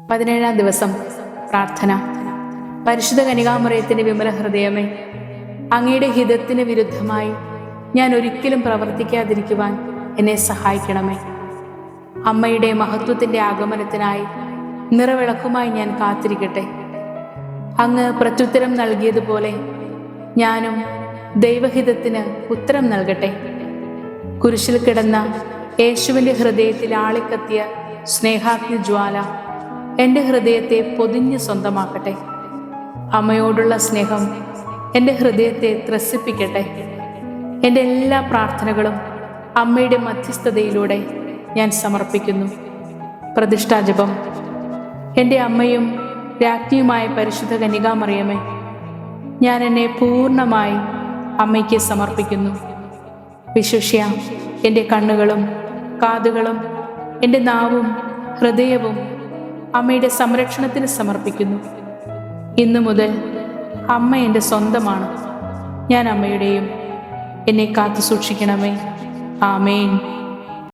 17-ാം ദിവസം പ്രാർത്ഥന. പരിശുദ്ധ കന്യകാമറിയത്തിന്റെ വിമല ഹൃദയമേ, അങ്ങയുടെ ഹിതത്തിന് വിരുദ്ധമായി ഞാൻ ഒരിക്കലും പ്രവർത്തിക്കാതിരിക്കുവാൻ എന്നെ സഹായിക്കണമേ. അമ്മയുടെ മഹത്വത്തിന്റെ ആഗമനത്തിനായി നിറവിളക്കുമായി ഞാൻ കാത്തിരിക്കട്ടെ. അങ്ങ് പ്രത്യുത്തരം നൽകിയതുപോലെ ഞാനും ദൈവഹിതത്തിന് ഉത്തരം നൽകട്ടെ. കുരിശിൽ കിടന്ന യേശുവിൻ്റെ ഹൃദയത്തിൽ ആളിക്കത്തിയ സ്നേഹാഗ്നി ജ്വാല എൻ്റെ ഹൃദയത്തെ പൊതിഞ്ഞ് സ്വന്തമാക്കട്ടെ. അമ്മയോടുള്ള സ്നേഹം എൻ്റെ ഹൃദയത്തെ ത്രസിപ്പിക്കട്ടെ. എൻ്റെ എല്ലാ പ്രാർത്ഥനകളും അമ്മയുടെ മധ്യസ്ഥതയിലൂടെ ഞാൻ സമർപ്പിക്കുന്നു. പ്രതിഷ്ഠാജപം. എൻ്റെ അമ്മയും രാജ്ഞിയുമായ പരിശുദ്ധ കന്യകാമറിയമേ, ഞാൻ എന്നെ പൂർണ്ണമായി അമ്മയ്ക്ക് സമർപ്പിക്കുന്നു. വിശിഷ്യ എൻ്റെ കണ്ണുകളും കാതുകളും എൻ്റെ നാവും ഹൃദയവും അമ്മയുടെ സംരക്ഷണത്തിന് സമർപ്പിക്കുന്നു. ഇന്നു മുതൽ അമ്മ എൻ്റെ സ്വന്തമാണ്. ഞാൻ അമ്മയുടെയും. എന്നെ കാത്തു സൂക്ഷിക്കണമേ. ആമേൻ.